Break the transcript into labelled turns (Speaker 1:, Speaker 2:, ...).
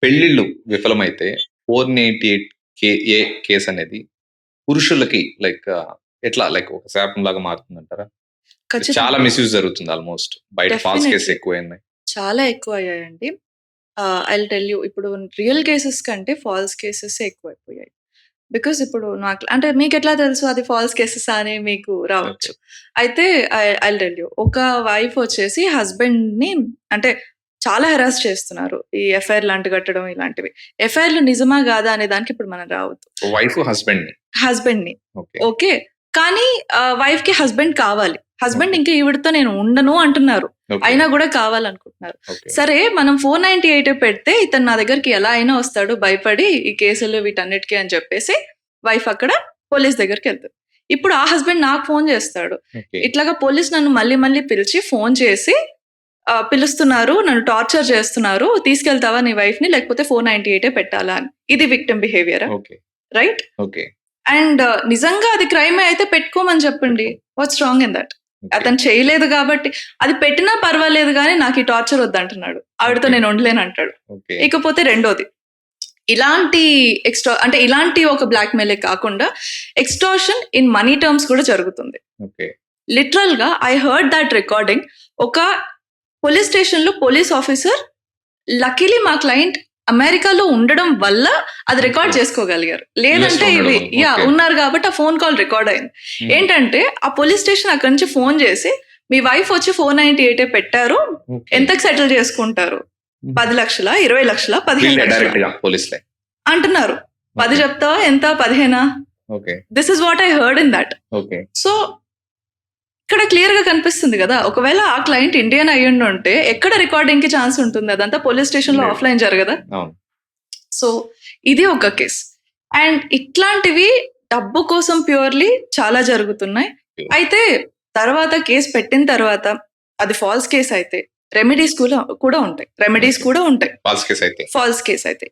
Speaker 1: పెళ్ళిళ్ళు విఫలమైతే 488 ఏ కేస్ అనేది పురుషులకి ఎట్లా ఒక శాపంలాగా మారుతుందంటారా? చాలా
Speaker 2: ఖచ్చితంగా.
Speaker 1: మిస్‌యూజ్ జరుగుతుంది ఆల్‌మోస్ట్. బయట ఫాల్స్ కేసెస్
Speaker 2: డెఫినెట్‌లీ.
Speaker 1: ఎక్కువైనాయి.
Speaker 2: చాలా ఎక్కువయ్యాయండి. ఐల్ టెల్ యూ ఇప్పుడు రియల్ కేసెస్ కంటే ఫాల్స్ కేసెసే ఎక్కువైపోయాయి. బికాజ్ ఇప్పుడు నాకు అంటే మీకెట్లా తెలుసు అది ఫాల్స్ కేసెసా అని మీకు
Speaker 1: ఓకే.
Speaker 2: రావచ్చు. అయితే ఐల్ టెల్ యూ. ఒక వైఫ్ వచ్చేసి హస్బెండ్‌ని అంటే చాలా హెరాస్ చేస్తున్నారు. ఈ ఎఫ్ఐఆర్‌లు అంటగట్టడం ఇలాంటివి. ఎఫ్ఐఆర్‌లు నిజమా కాదా అనే దానికి ఇప్పుడు మనం రావద్దు.
Speaker 1: వైఫ్ హస్బెండ్‌ని.
Speaker 2: హస్బెండ్‌ని.
Speaker 1: ఓకే.
Speaker 2: ఓకే. కానీ వైఫ్‌కి హస్బెండ్ కావాలి. Husband
Speaker 1: okay.
Speaker 2: ఇంకా ఈవిడతో నేను ఉండను అంటున్నారు.
Speaker 1: ఓకే.
Speaker 2: అయినా గూడా కావాలనుకుంటున్నారు.
Speaker 1: ఓకే.
Speaker 2: సరే మనం 498 పెడితే ఇతను నా దగ్గరికి ఎలా అయినా వస్తాడు భయపడి ఈ కేసులు వీటన్నిటికి అని చెప్పేసి వైఫ్ అక్కడ పోలీస్ దగ్గరికెళ్తది. ఇప్పుడు ఆ హస్బెండ్ నాకు ఫోన్ చేస్తాడు.
Speaker 1: ఓకే.
Speaker 2: ఇట్లాగా పోలీస్ నన్ను మళ్ళీ మళ్ళీ పిలిచి ఫోన్ చేసి పిలుస్తున్నారు. నన్ను టార్చర్ చేస్తున్నారు. తీసుకెళ్తావా నీ వైఫ్‌ని లేకపోతే 498 పెట్టాలా అని. ఇది విక్టిమ్ బిహేవియరా?
Speaker 1: ఓకే.
Speaker 2: రైట్?
Speaker 1: ఓకే.
Speaker 2: అండ్ నిజంగా అది క్రైమే అయితే పెట్టుకోమని చెప్పండి. What's wrong in that?
Speaker 1: Okay.
Speaker 2: అతను చేయలేదు కాబట్టి అది పెట్టినా పర్వాలేదు గానీ నాకు ఈ టార్చర్ వద్దంటున్నాడు. ఆవిడతో
Speaker 1: ఓకే.
Speaker 2: నేను ఉండలేనంటాడు.
Speaker 1: ఓకే.
Speaker 2: ఇకపోతే రెండోది ఇలాంటి అంటే ఇలాంటి ఒక బ్లాక్‌మెయిలే కాకుండా ఎక్స్‌టార్షన్ ఇన్ మనీ టర్మ్స్ కూడా జరుగుతుంది.
Speaker 1: ఓకే.
Speaker 2: లిటరల్‌గా ఐ హర్డ్ దట్ రికార్డింగ్. ఒక పోలీస్ స్టేషన్‌లో పోలీస్ ఆఫీసర్ లక్కీలీ మా క్లయింట్ అమెరికాలో ఉండడం వల్ల అది రికార్డ్
Speaker 1: ఓకే.
Speaker 2: చేసుకోగలిగారు.
Speaker 1: యూఎస్‌లో
Speaker 2: లేదంటే
Speaker 1: ఉండడం
Speaker 2: ఇవి
Speaker 1: వల్ల. ఓకే.
Speaker 2: ఉన్నారు కాబట్టి ఆ ఫోన్ కాల్ రికార్డ్ అయింది.
Speaker 1: హ్మ్.
Speaker 2: ఏంటంటే ఆ పోలీస్ స్టేషన్ అక్కడి నుంచి ఫోన్ చేసి మీ వైఫ్ వచ్చి 498 పెట్టారు.
Speaker 1: ఓకే.
Speaker 2: ఎంతకు సెటిల్ చేసుకుంటారు?
Speaker 1: హ్మ్.
Speaker 2: 10 లక్షలా? 20 లక్షలా? 15
Speaker 1: వీళ్ళే
Speaker 2: లక్షలా?
Speaker 1: డైరెక్ట్‌గా పోలీసులే.
Speaker 2: అంటున్నారు. 10
Speaker 1: ఓకే.
Speaker 2: చెప్తావా? ఎంత? 15
Speaker 1: okay.
Speaker 2: This is what I heard in that.
Speaker 1: Okay.
Speaker 2: So ఇక్కడ క్లియర్ గా కనిపిస్తుంది కదా. ఒకవేళ ఆ క్లయింట్ ఇండియన్ అయ్యుండుంటే ఎక్కడ రికార్డింగ్ కి ఛాన్స్ ఉంటుంది? అదంతా పోలీస్ స్టేషన్ లో
Speaker 1: లేదు.
Speaker 2: ఆఫ్లైన్ జరగదా?
Speaker 1: అవును.
Speaker 2: సో ఇది ఒక కేస్. అండ్ ఇట్లాంటివి డబ్బు కోసం ప్యూర్‌లీ చాలా జరుగుతున్నాయి. అయితే తర్వాత కేస్ పెట్టిన తర్వాత అది ఫాల్స్ కేస్ అయితే రెమెడీస్ కూడా ఉంటాయి.
Speaker 1: ఓకే.
Speaker 2: ఫాల్స్ కేస్ అయితే.